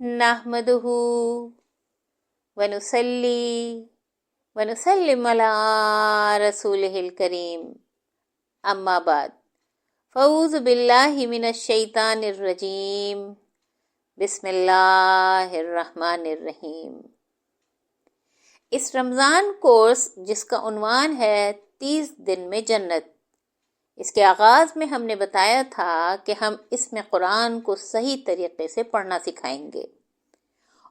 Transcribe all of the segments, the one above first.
نحمدہ ونصلی ونسلم علی رسولہ الکریم، اما بعد، فاعوذ باللہ من الشیطان الرجیم، بسم اللہ الرحمن الرحیم۔ اس رمضان کورس جس کا عنوان ہے 30 دن میں جنت، اس کے آغاز میں ہم نے بتایا تھا کہ ہم اس میں قرآن کو صحیح طریقے سے پڑھنا سکھائیں گے،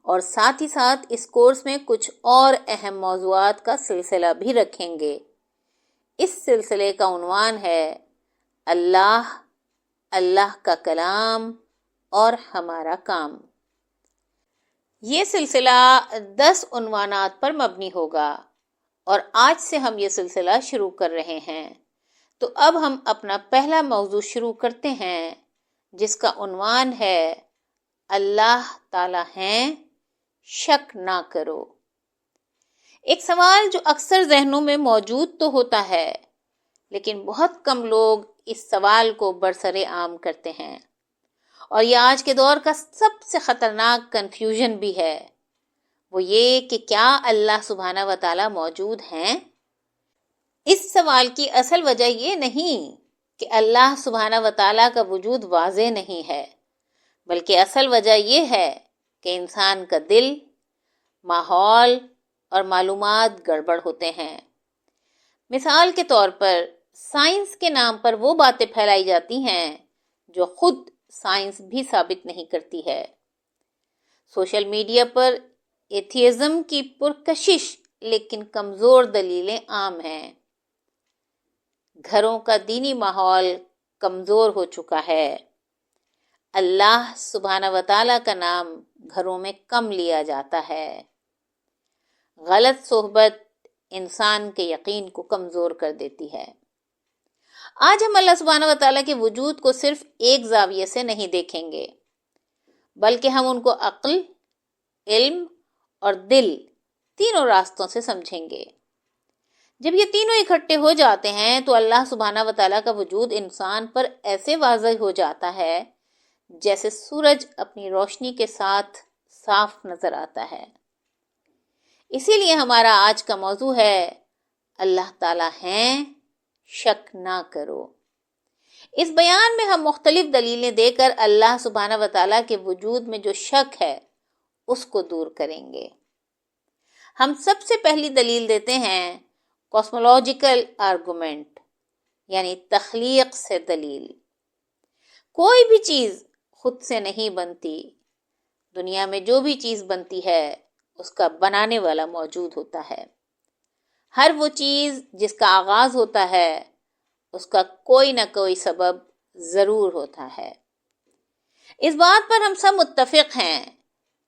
اور ساتھ ہی ساتھ اس کورس میں کچھ اور اہم موضوعات کا سلسلہ بھی رکھیں گے۔ اس سلسلے کا عنوان ہے اللہ، اللہ کا کلام اور ہمارا کام۔ یہ سلسلہ 10 عنوانات پر مبنی ہوگا، اور آج سے ہم یہ سلسلہ شروع کر رہے ہیں۔ تو اب ہم اپنا پہلا موضوع شروع کرتے ہیں، جس کا عنوان ہے اللہ تعالیٰ ہیں، شک نہ کرو۔ ایک سوال جو اکثر ذہنوں میں موجود تو ہوتا ہے، لیکن بہت کم لوگ اس سوال کو برسر عام کرتے ہیں، اور یہ آج کے دور کا سب سے خطرناک کنفیوژن بھی ہے۔ وہ یہ کہ کیا اللہ سبحانہ و تعالیٰ موجود ہیں؟ اس سوال کی اصل وجہ یہ نہیں کہ اللہ سبحانہ و تعالیٰ کا وجود واضح نہیں ہے، بلکہ اصل وجہ یہ ہے کہ انسان کا دل، ماحول اور معلومات گڑبڑ ہوتے ہیں۔ مثال کے طور پر سائنس کے نام پر وہ باتیں پھیلائی جاتی ہیں جو خود سائنس بھی ثابت نہیں کرتی ہے۔ سوشل میڈیا پر ایتھیزم کی پرکشش لیکن کمزور دلیلیں عام ہیں۔ گھروں کا دینی ماحول کمزور ہو چکا ہے۔ اللہ سبحانہ و تعالیٰ کا نام گھروں میں کم لیا جاتا ہے۔ غلط صحبت انسان کے یقین کو کمزور کر دیتی ہے۔ آج ہم اللہ سبحانہ و تعالیٰ کے وجود کو صرف ایک زاویے سے نہیں دیکھیں گے، بلکہ ہم ان کو عقل، علم اور دل تینوں راستوں سے سمجھیں گے۔ جب یہ تینوں اکٹھے ہو جاتے ہیں تو اللہ سبحانہ و تعالیٰ کا وجود انسان پر ایسے واضح ہو جاتا ہے جیسے سورج اپنی روشنی کے ساتھ صاف نظر آتا ہے۔ اسی لیے ہمارا آج کا موضوع ہے اللہ تعالیٰ ہیں، شک نہ کرو۔ اس بیان میں ہم مختلف دلیلیں دے کر اللہ سبحانہ و تعالیٰ کے وجود میں جو شک ہے اس کو دور کریں گے۔ ہم سب سے پہلی دلیل دیتے ہیں کاسمولوجیکل آرگومنٹ، یعنی تخلیق سے دلیل۔ کوئی بھی چیز خود سے نہیں بنتی۔ دنیا میں جو بھی چیز بنتی ہے اس کا بنانے والا موجود ہوتا ہے۔ ہر وہ چیز جس کا آغاز ہوتا ہے اس کا کوئی نہ کوئی سبب ضرور ہوتا ہے۔ اس بات پر ہم سب متفق ہیں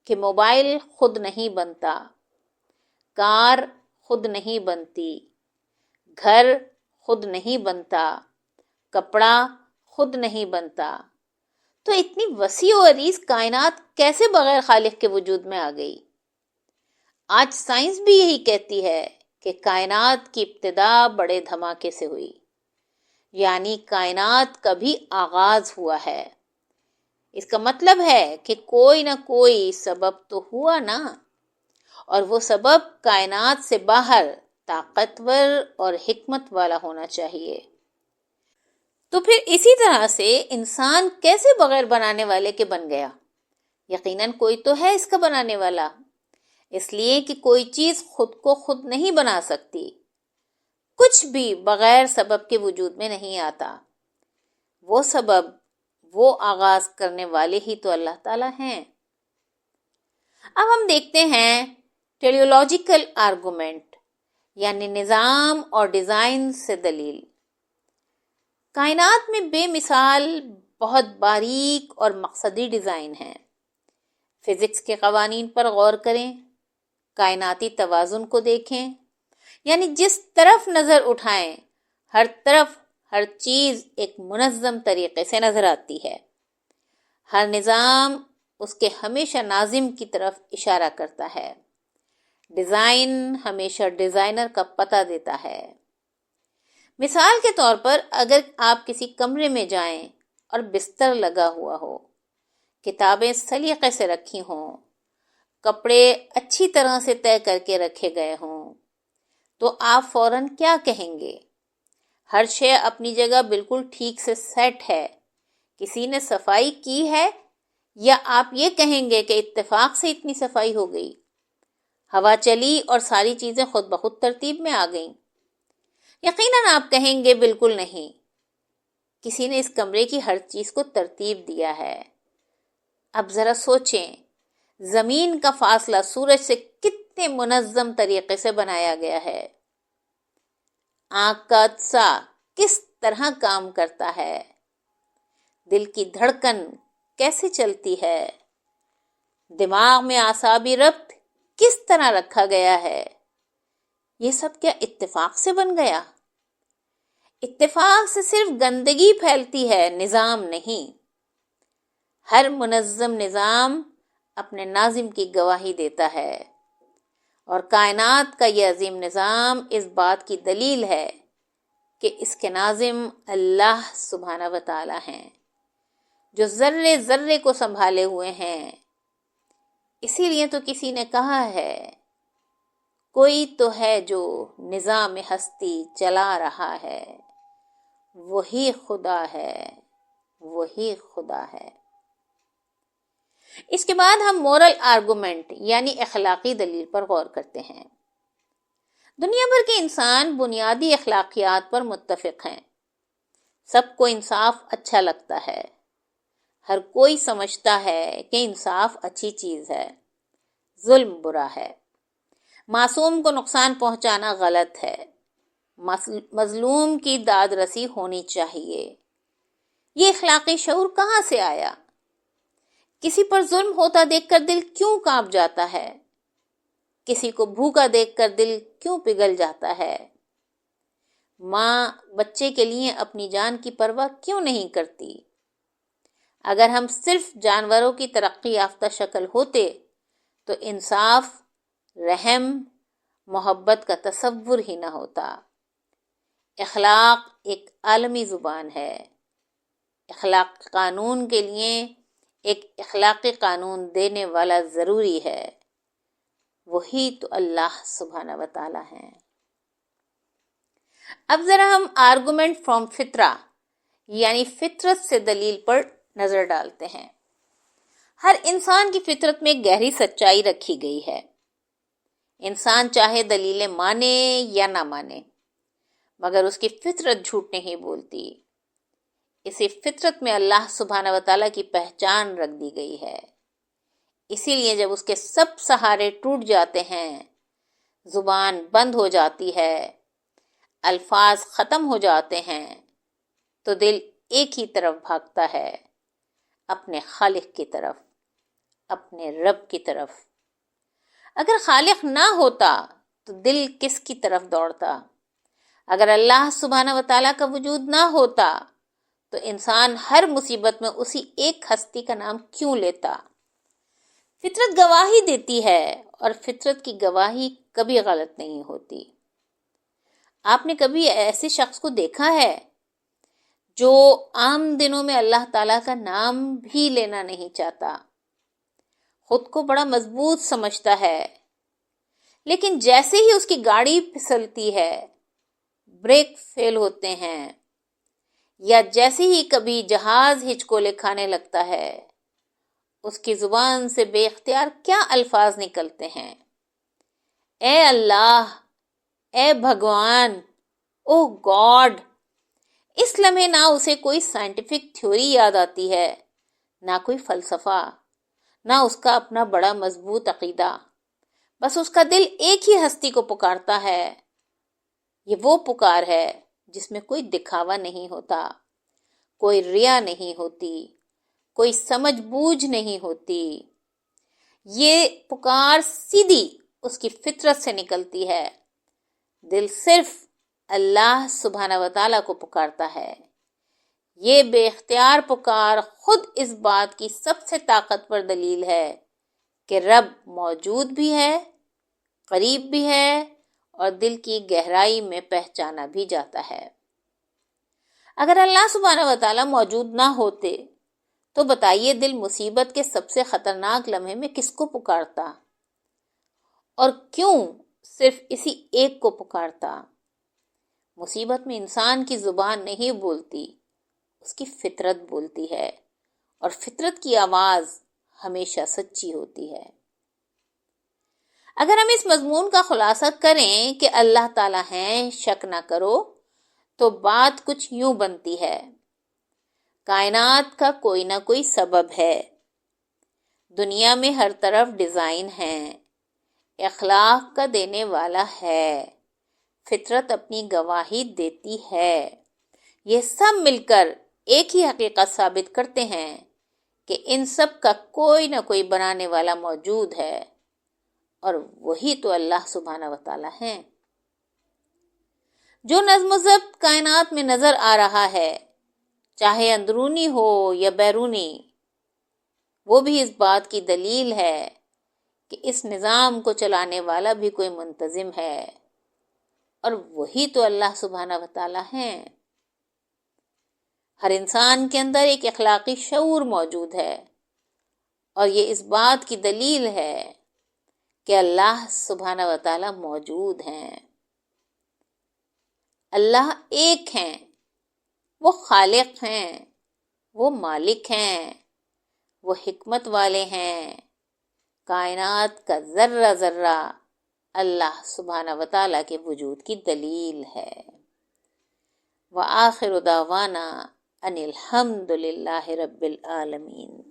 کہ موبائل خود نہیں بنتا، کار خود نہیں بنتی، گھر خود نہیں بنتا، کپڑا خود نہیں بنتا۔ تو اتنی وسیع و عریض کائنات کیسے بغیر خالق کے وجود میں آ گئی؟ آج سائنس بھی یہی کہتی ہے کہ کائنات کی ابتدا بڑے دھماکے سے ہوئی، یعنی کائنات کا بھی آغاز ہوا ہے۔ اس کا مطلب ہے کہ کوئی نہ کوئی سبب تو ہوا نا، اور وہ سبب کائنات سے باہر طاقتور اور حکمت والا ہونا چاہیے۔ تو پھر اسی طرح سے انسان کیسے بغیر بنانے والے کے بن گیا؟ یقیناً کوئی تو ہے اس کا بنانے والا، اس لیے کہ کوئی چیز خود کو خود نہیں بنا سکتی۔ کچھ بھی بغیر سبب کے وجود میں نہیں آتا۔ وہ سبب، وہ آغاز کرنے والے ہی تو اللہ تعالیٰ ہیں۔ اب ہم دیکھتے ہیں ٹیلیولوجیکل آرگومنٹ، یعنی نظام اور ڈیزائن سے دلیل۔ کائنات میں بے مثال بہت باریک اور مقصدی ڈیزائن ہے۔ فزکس کے قوانین پر غور کریں، کائناتی توازن کو دیکھیں، یعنی جس طرف نظر اٹھائیں ہر طرف ہر چیز ایک منظم طریقے سے نظر آتی ہے۔ ہر نظام اس کے ہمیشہ ناظم کی طرف اشارہ کرتا ہے۔ ڈیزائن ہمیشہ ڈیزائنر کا پتہ دیتا ہے۔ مثال کے طور پر اگر آپ کسی کمرے میں جائیں اور بستر لگا ہوا ہو، کتابیں سلیقے سے رکھی ہوں، کپڑے اچھی طرح سے طے کر کے رکھے گئے ہوں، تو آپ فوراً کیا کہیں گے؟ ہر شے اپنی جگہ بالکل ٹھیک سے سیٹ ہے، کسی نے صفائی کی ہے، یا آپ یہ کہیں گے کہ اتفاق سے اتنی صفائی ہو گئی، ہوا چلی اور ساری چیزیں خود بخود ترتیب میں آ گئیں؟ یقیناً آپ کہیں گے بالکل نہیں، کسی نے اس کمرے کی ہر چیز کو ترتیب دیا ہے۔ اب ذرا سوچیں، زمین کا فاصلہ سورج سے کتنے منظم طریقے سے بنایا گیا ہے، آنکھ کا عدسہ کس طرح کام کرتا ہے، دل کی دھڑکن کیسے چلتی ہے، دماغ میں اعصابی ربط کس طرح رکھا گیا ہے، یہ سب کیا اتفاق سے بن گیا؟ اتفاق سے صرف گندگی پھیلتی ہے، نظام نہیں۔ ہر منظم نظام اپنے ناظم کی گواہی دیتا ہے، اور کائنات کا یہ عظیم نظام اس بات کی دلیل ہے کہ اس کے ناظم اللہ سبحانہ و تعالی ہیں، جو ذرے ذرے کو سنبھالے ہوئے ہیں۔ اسی لیے تو کسی نے کہا ہے، کوئی تو ہے جو نظام ہستی چلا رہا ہے، وہی خدا ہے، وہی خدا ہے۔ اس کے بعد ہم مورل آرگومنٹ یعنی اخلاقی دلیل پر غور کرتے ہیں۔ دنیا بھر کے انسان بنیادی اخلاقیات پر متفق ہیں، سب کو انصاف اچھا لگتا ہے، ہر کوئی سمجھتا ہے کہ انصاف اچھی چیز ہے، ظلم برا ہے، معصوم کو نقصان پہنچانا غلط ہے، مظلوم کی داد رسی ہونی چاہیے۔ یہ اخلاقی شعور کہاں سے آیا؟ کسی پر ظلم ہوتا دیکھ کر دل کیوں کانپ جاتا ہے؟ کسی کو بھوکا دیکھ کر دل کیوں پگھل جاتا ہے؟ ماں بچے کے لیے اپنی جان کی پرواہ کیوں نہیں کرتی؟ اگر ہم صرف جانوروں کی ترقی یافتہ شکل ہوتے تو انصاف، رحم، محبت کا تصور ہی نہ ہوتا۔ اخلاق ایک عالمی زبان ہے، اخلاق قانون کے لیے ایک اخلاقی قانون دینے والا ضروری ہے، وہی تو اللہ سبحانہ و تعالی ہیں۔ اب ذرا ہم آرگومنٹ فرام فطرہ یعنی فطرت سے دلیل پر نظر ڈالتے ہیں۔ ہر انسان کی فطرت میں گہری سچائی رکھی گئی ہے، انسان چاہے دلیلیں مانے یا نہ مانے، مگر اس کی فطرت جھوٹ نہیں بولتی۔ اسی فطرت میں اللہ سبحانہ و تعالیٰ کی پہچان رکھ دی گئی ہے۔ اسی لیے جب اس کے سب سہارے ٹوٹ جاتے ہیں، زبان بند ہو جاتی ہے، الفاظ ختم ہو جاتے ہیں، تو دل ایک ہی طرف بھاگتا ہے، اپنے خالق کی طرف، اپنے رب کی طرف۔ اگر خالق نہ ہوتا تو دل کس کی طرف دوڑتا؟ اگر اللہ سبحانہ و تعالیٰ کا وجود نہ ہوتا تو انسان ہر مصیبت میں اسی ایک ہستی کا نام کیوں لیتا؟ فطرت گواہی دیتی ہے، اور فطرت کی گواہی کبھی غلط نہیں ہوتی۔ آپ نے کبھی ایسے شخص کو دیکھا ہے جو عام دنوں میں اللہ تعالیٰ کا نام بھی لینا نہیں چاہتا، خود کو بڑا مضبوط سمجھتا ہے، لیکن جیسے ہی اس کی گاڑی پھسلتی ہے، بریک فیل ہوتے ہیں، یا جیسے ہی کبھی جہاز ہچکولے کھانے لگتا ہے، اس کی زبان سے بے اختیار کیا الفاظ نکلتے ہیں؟ اے اللہ، اے بھگوان، او گاڈ! اس لمحے نہ اسے کوئی سائنٹیفک تھیوری یاد آتی ہے، نہ کوئی فلسفہ، نہ اس کا اپنا بڑا مضبوط عقیدہ، بس اس کا دل ایک ہی ہستی کو پکارتا ہے۔ یہ وہ پکار ہے جس میں کوئی دکھاوا نہیں ہوتا، کوئی ریا نہیں ہوتی، کوئی سمجھ بوجھ نہیں ہوتی۔ یہ پکار سیدھی اس کی فطرت سے نکلتی ہے، دل صرف اللہ سبحانہ و تعالیٰ کو پکارتا ہے۔ یہ بے اختیار پکار خود اس بات کی سب سے طاقتور دلیل ہے کہ رب موجود بھی ہے، قریب بھی ہے، اور دل کی گہرائی میں پہچانا بھی جاتا ہے۔ اگر اللہ سبحانہ و تعالیٰ موجود نہ ہوتے تو بتائیے دل مصیبت کے سب سے خطرناک لمحے میں کس کو پکارتا، اور کیوں صرف اسی ایک کو پکارتا؟ مصیبت میں انسان کی زبان نہیں بولتی، اس کی فطرت بولتی ہے، اور فطرت کی آواز ہمیشہ سچی ہوتی ہے۔ اگر ہم اس مضمون کا خلاصہ کریں کہ اللہ تعالیٰ ہیں، شک نہ کرو، تو بات کچھ یوں بنتی ہے: کائنات کا کوئی نہ کوئی سبب ہے، دنیا میں ہر طرف ڈیزائن ہیں، اخلاق کا دینے والا ہے، فطرت اپنی گواہی دیتی ہے۔ یہ سب مل کر ایک ہی حقیقت ثابت کرتے ہیں کہ ان سب کا کوئی نہ کوئی بنانے والا موجود ہے، اور وہی تو اللہ سبحانہ و تعالیٰ ہیں۔ جو نظم و ضبط کائنات میں نظر آ رہا ہے، چاہے اندرونی ہو یا بیرونی، وہ بھی اس بات کی دلیل ہے کہ اس نظام کو چلانے والا بھی کوئی منتظم ہے، اور وہی تو اللہ سبحانہ و تعالیٰ ہیں۔ ہر انسان کے اندر ایک اخلاقی شعور موجود ہے، اور یہ اس بات کی دلیل ہے کہ اللہ سبحانہ و تعالیٰ موجود ہیں۔ اللہ ایک ہیں، وہ خالق ہیں، وہ مالک ہیں، وہ حکمت والے ہیں۔ کائنات کا ذرہ ذرہ اللہ سبحانہ و تعالیٰ کے وجود کی دلیل ہے۔ وآخر دعوانا ان الحمد للہ رب العالمین۔